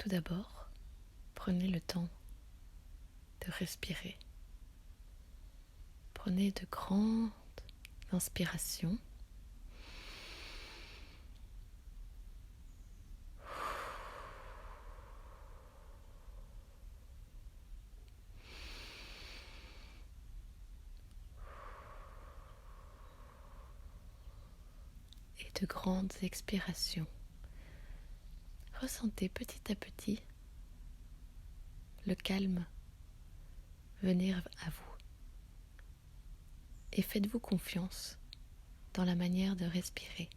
Tout d'abord, prenez le temps de respirer. Prenez de grandes inspirations. Et de grandes expirations. Ressentez petit à petit le calme venir à vous. Et faites-vous confiance dans la manière de respirer.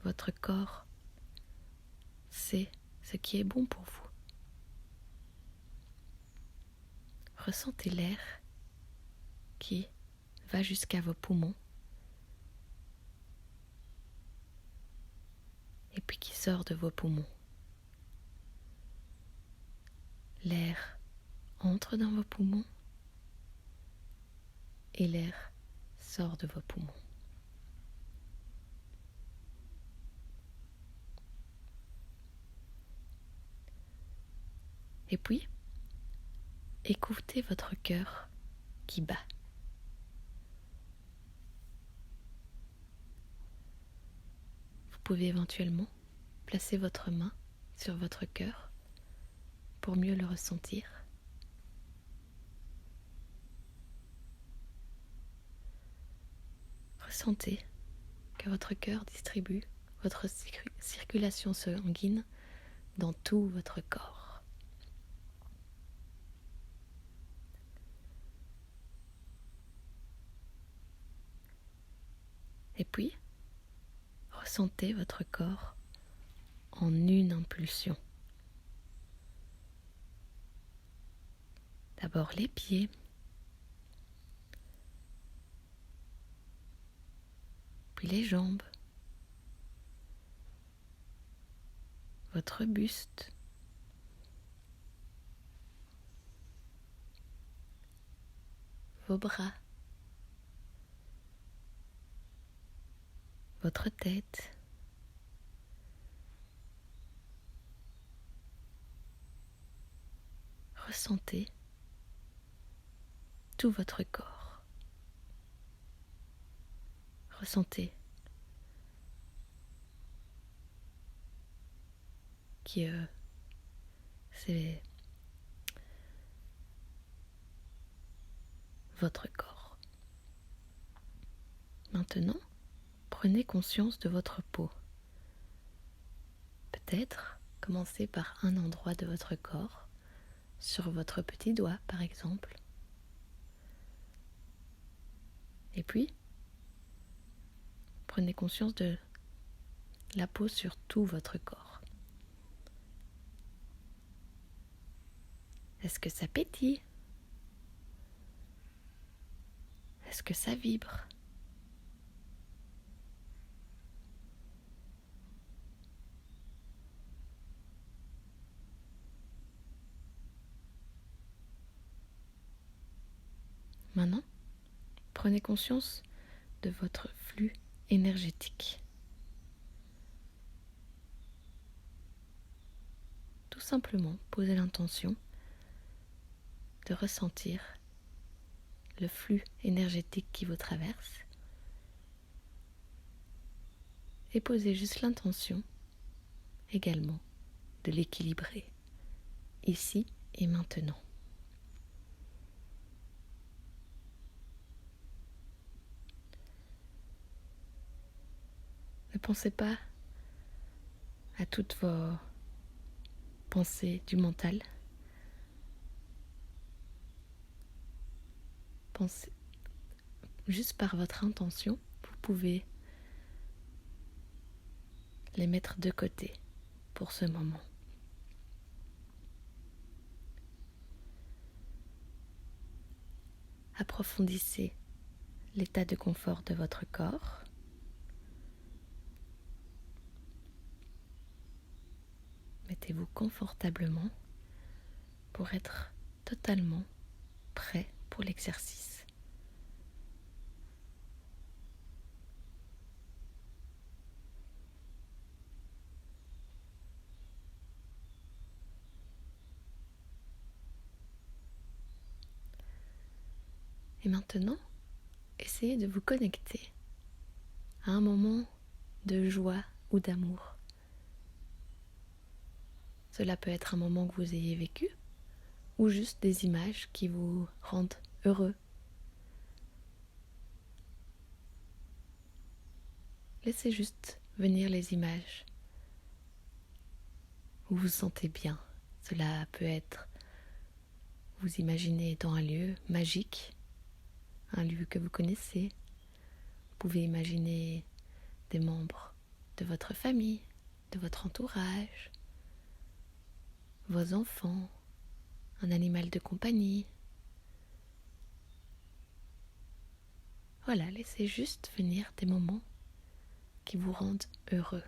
Votre corps sait ce qui est bon pour vous. Ressentez l'air qui va jusqu'à vos poumons et puis qui sort de vos poumons. L'air entre dans vos poumons et l'air sort de vos poumons. Et puis, écoutez votre cœur qui bat. Vous pouvez éventuellement placer votre main sur votre cœur pour mieux le ressentir. Ressentez que votre cœur distribue votre circulation sanguine dans tout votre corps. Et puis, ressentez votre corps en une impulsion. D'abord les pieds, puis les jambes, votre buste, vos bras, votre tête, ressentez tout votre corps. Ressentez que c'est votre corps. Maintenant, prenez conscience de votre peau. Peut-être commencez par un endroit de votre corps, sur votre petit doigt par exemple. Et puis, prenez conscience de la peau sur tout votre corps. Est-ce que ça pétille? Est-ce que ça vibre? Maintenant, prenez conscience de votre flux énergétique. Tout simplement, posez l'intention de ressentir le flux énergétique qui vous traverse et posez juste l'intention également de l'équilibrer ici et maintenant. Ne pensez pas à toutes vos pensées du mental. Pensez juste par votre intention, vous pouvez les mettre de côté pour ce moment. Approfondissez l'état de confort de votre corps. Mettez-vous confortablement pour être totalement prêt pour l'exercice. Et maintenant, essayez de vous connecter à un moment de joie ou d'amour. Cela peut être un moment que vous ayez vécu ou juste des images qui vous rendent heureux. Laissez juste venir les images où vous vous sentez bien. Cela peut être, vous imaginez dans un lieu magique, un lieu que vous connaissez. Vous pouvez imaginer des membres de votre famille, de votre entourage, vos enfants, un animal de compagnie. Voilà, laissez juste venir des moments qui vous rendent heureux.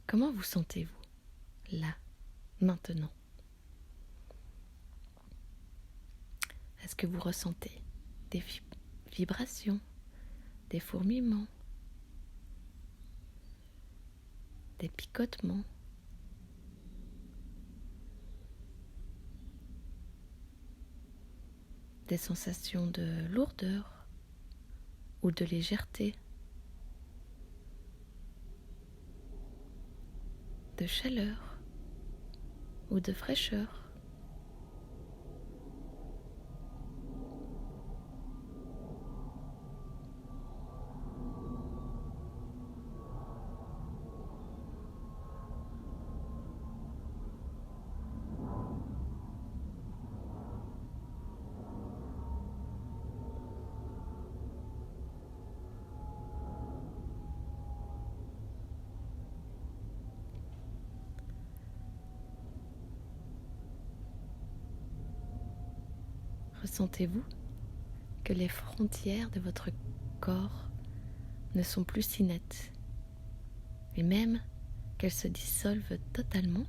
Comment vous sentez-vous là, maintenant? Est-ce que vous ressentez des vibrations, des fourmillements, des picotements, des sensations de lourdeur ou de légèreté, de chaleur ou de fraîcheur? Ressentez-vous que les frontières de votre corps ne sont plus si nettes, et même qu'elles se dissolvent totalement?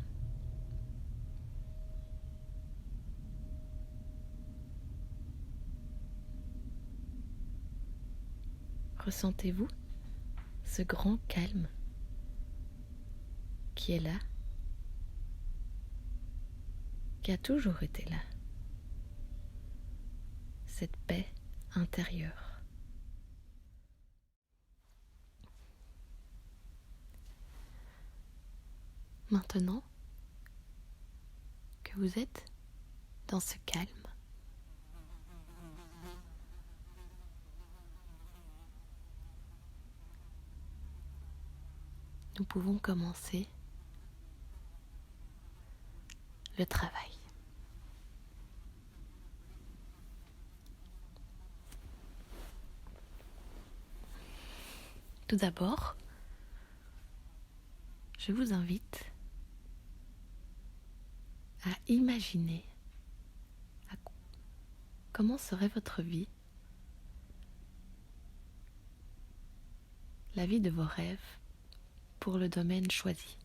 Ressentez-vous ce grand calme qui est là, qui a toujours été là, cette paix intérieure? Maintenant que vous êtes dans ce calme, nous pouvons commencer le travail. Tout d'abord, je vous invite à imaginer comment serait votre vie, la vie de vos rêves pour le domaine choisi.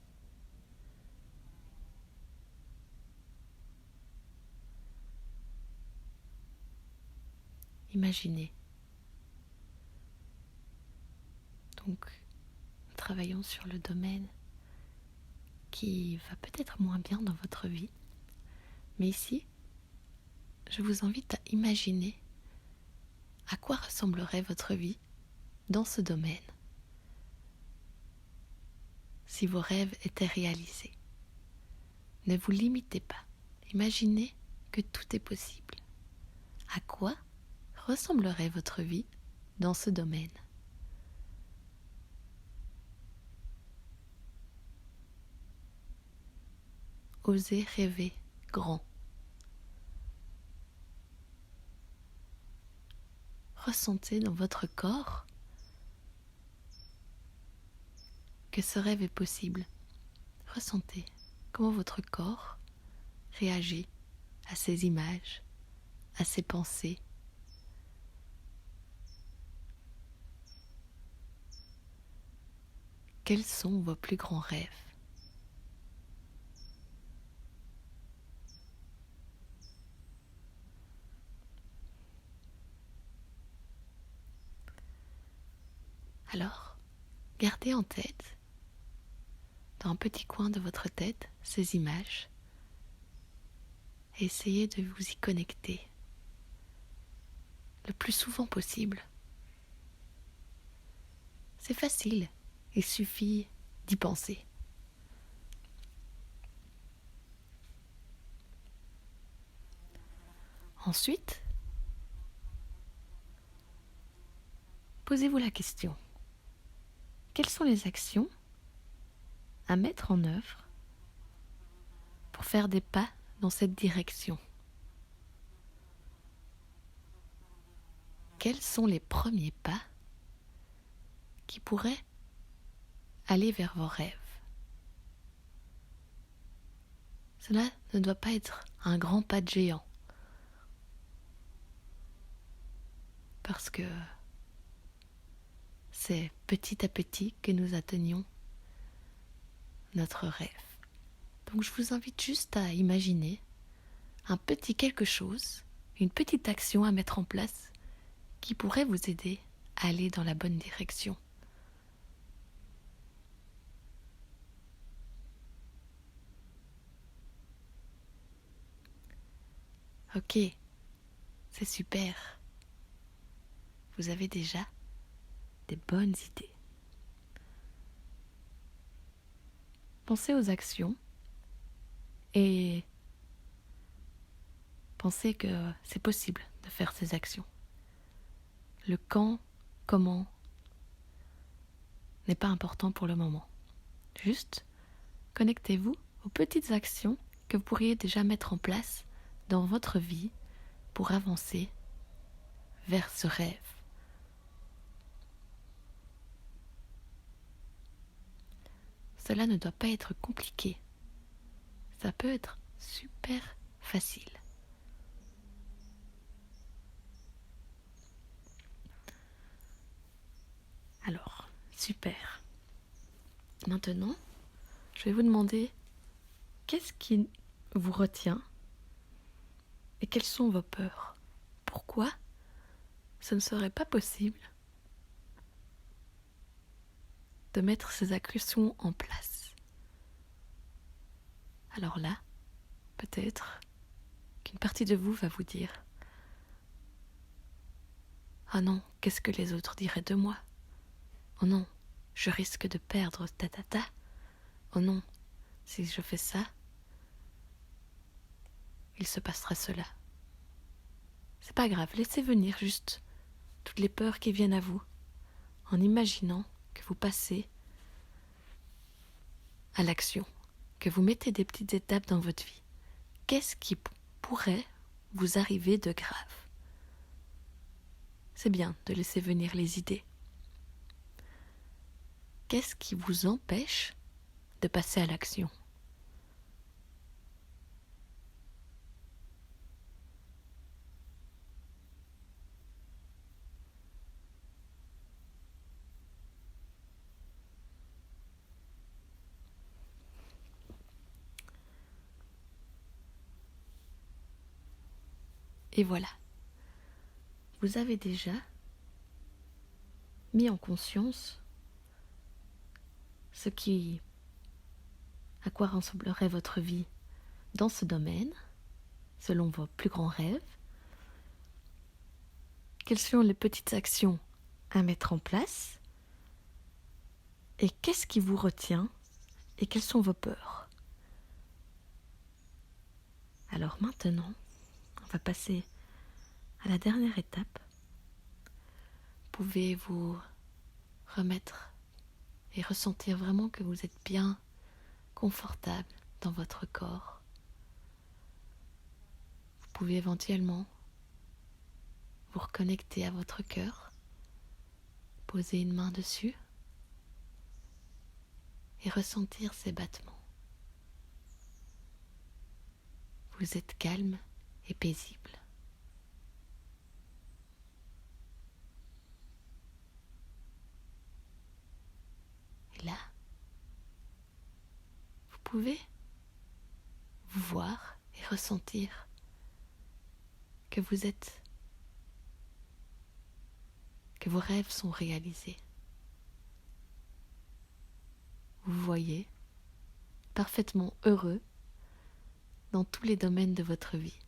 Imaginez. Donc, nous travaillons sur le domaine qui va peut-être moins bien dans votre vie. Mais ici, je vous invite à imaginer à quoi ressemblerait votre vie dans ce domaine si vos rêves étaient réalisés. Ne vous limitez pas. Imaginez que tout est possible. À quoi ressemblerait votre vie dans ce domaine? Osez rêver grand. Ressentez dans votre corps que ce rêve est possible. Ressentez comment votre corps réagit à ces images, à ces pensées. Quels sont vos plus grands rêves? Alors, gardez en tête, dans un petit coin de votre tête ces images et essayez de vous y connecter le plus souvent possible. C'est facile, il suffit d'y penser. Ensuite, posez-vous la question. Quelles sont les actions à mettre en œuvre pour faire des pas dans cette direction? Quels sont les premiers pas qui pourraient aller vers vos rêves? Cela ne doit pas être un grand pas de géant, parce que c'est petit à petit que nous atteignons notre rêve. Donc je vous invite juste à imaginer un petit quelque chose, une petite action à mettre en place qui pourrait vous aider à aller dans la bonne direction. Ok, c'est super. Vous avez déjà des bonnes idées. Pensez aux actions et pensez que c'est possible de faire ces actions. Le quand, comment n'est pas important pour le moment. Juste, connectez-vous aux petites actions que vous pourriez déjà mettre en place dans votre vie pour avancer vers ce rêve. Cela ne doit pas être compliqué. Ça peut être super facile. Alors, super. Maintenant, je vais vous demander qu'est-ce qui vous retient et quelles sont vos peurs? Pourquoi ce ne serait pas possible de mettre ces actions en place? Alors là, peut-être qu'une partie de vous va vous dire « Ah non, qu'est-ce que les autres diraient de moi? Oh non, je risque de perdre ta. Oh non, si je fais ça, il se passera cela. » C'est pas grave, laissez venir juste toutes les peurs qui viennent à vous, en imaginant que vous passez à l'action, que vous mettez des petites étapes dans votre vie. Qu'est-ce qui pourrait vous arriver de grave? C'est bien de laisser venir les idées. Qu'est-ce qui vous empêche de passer à l'action? Et voilà, vous avez déjà mis en conscience à quoi ressemblerait votre vie dans ce domaine, selon vos plus grands rêves. Quelles sont les petites actions à mettre en place? Et qu'est-ce qui vous retient? Et quelles sont vos peurs? Alors maintenant, on va passer à la dernière étape. Vous pouvez vous remettre et ressentir vraiment que vous êtes bien confortable dans votre corps. Vous pouvez éventuellement vous reconnecter à votre cœur, poser une main dessus et ressentir ses battements. Vous êtes calme et paisible. Et là, vous pouvez vous voir et ressentir que que vos rêves sont réalisés. Vous voyez parfaitement heureux dans tous les domaines de votre vie.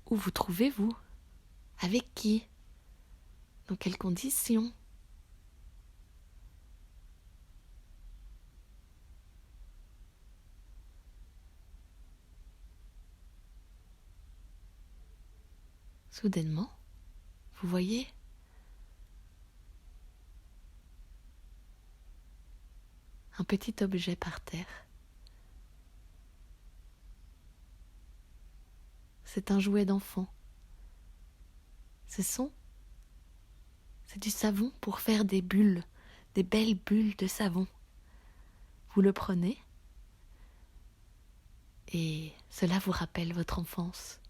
Où vous trouvez-vous? Avec qui? Dans quelles conditions? Soudainement, vous voyez un petit objet par terre. C'est un jouet d'enfant. C'est du savon pour faire des bulles, des belles bulles de savon. Vous le prenez et cela vous rappelle votre enfance.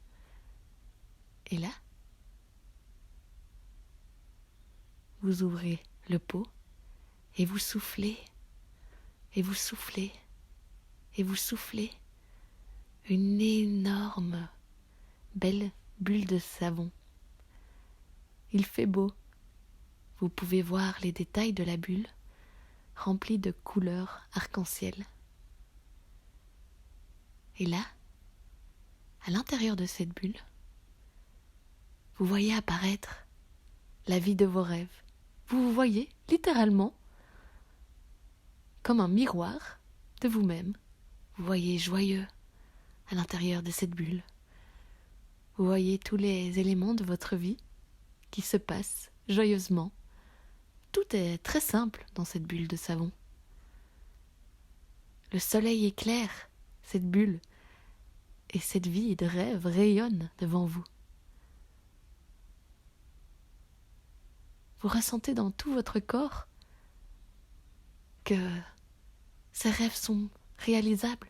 Et là, vous ouvrez le pot et vous soufflez, et vous soufflez, et vous soufflez une énorme, belle bulle de savon. Il fait beau. Vous pouvez voir les détails de la bulle remplie de couleurs arc-en-ciel. Et là, à l'intérieur de cette bulle, vous voyez apparaître la vie de vos rêves. Vous vous voyez littéralement comme un miroir de vous-même. Vous voyez joyeux à l'intérieur de cette bulle. Vous voyez tous les éléments de votre vie qui se passent joyeusement. Tout est très simple dans cette bulle de savon. Le soleil éclaire cette bulle et cette vie de rêve rayonne devant vous. Vous ressentez dans tout votre corps que ces rêves sont réalisables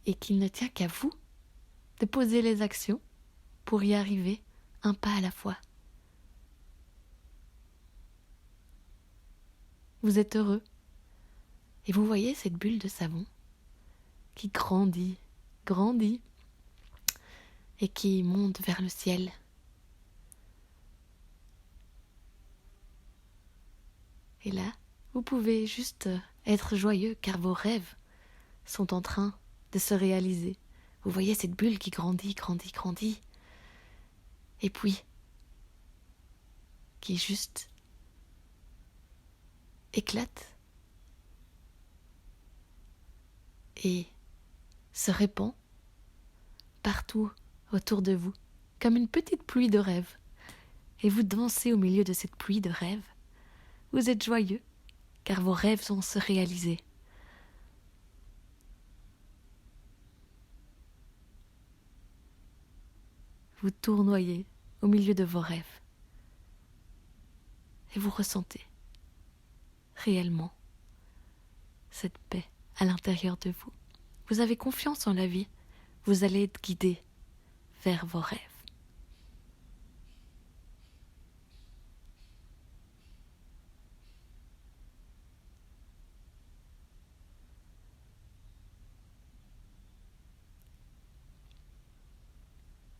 et qu'il ne tient qu'à vous de poser les actions pour y arriver un pas à la fois. Vous êtes heureux et vous voyez cette bulle de savon qui grandit et qui monte vers le ciel. Et là, vous pouvez juste être joyeux car vos rêves sont en train de se réaliser. Vous voyez cette bulle qui grandit. Et puis, qui juste éclate et se répand partout autour de vous, comme une petite pluie de rêves. Et vous dansez au milieu de cette pluie de rêves. Vous êtes joyeux, car vos rêves vont se réaliser. Vous tournoyez au milieu de vos rêves. Et vous ressentez réellement cette paix à l'intérieur de vous. Vous avez confiance en la vie. Vous allez être guidé vers vos rêves.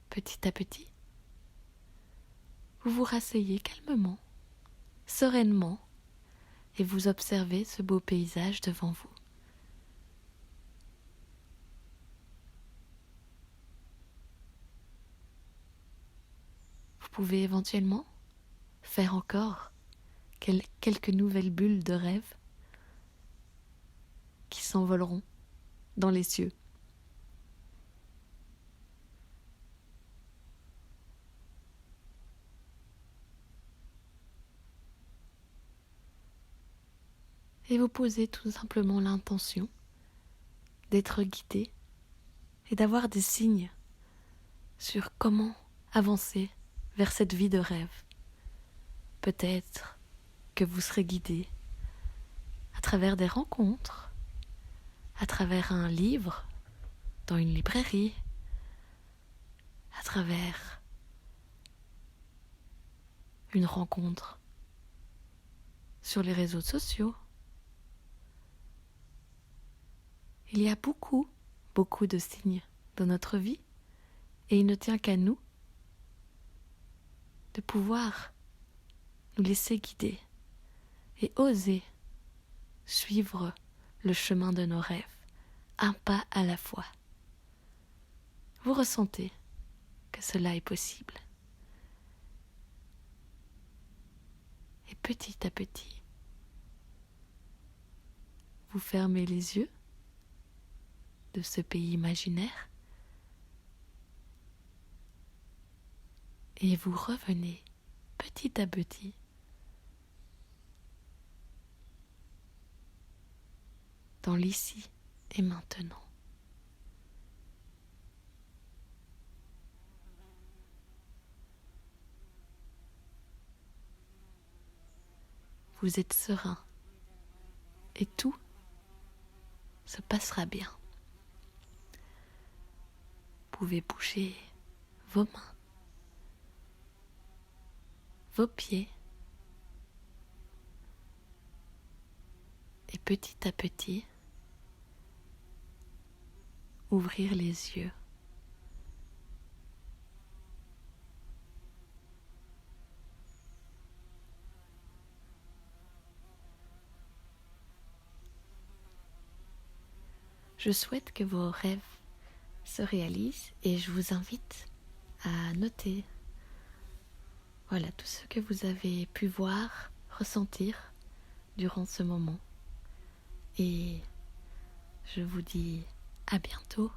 Petit à petit, vous vous rasseyez calmement, sereinement, et vous observez ce beau paysage devant vous. Vous pouvez éventuellement faire encore quelques nouvelles bulles de rêve qui s'envoleront dans les cieux. Et vous posez tout simplement l'intention d'être guidé et d'avoir des signes sur comment avancer vers cette vie de rêve. Peut-être que vous serez guidé à travers des rencontres, à travers un livre dans une librairie, à travers une rencontre sur les réseaux sociaux. Il y a beaucoup de signes dans notre vie et il ne tient qu'à nous de pouvoir nous laisser guider et oser suivre le chemin de nos rêves, un pas à la fois. Vous ressentez que cela est possible. Et petit à petit, vous fermez les yeux de ce pays imaginaire et vous revenez petit à petit dans l'ici et maintenant. Vous êtes serein et tout se passera bien. Vous pouvez bouger vos mains, vos pieds et petit à petit ouvrir les yeux. Je souhaite que vos rêves se réalisent et je vous invite à noter tout ce que vous avez pu voir, ressentir durant ce moment. Et je vous dis à bientôt.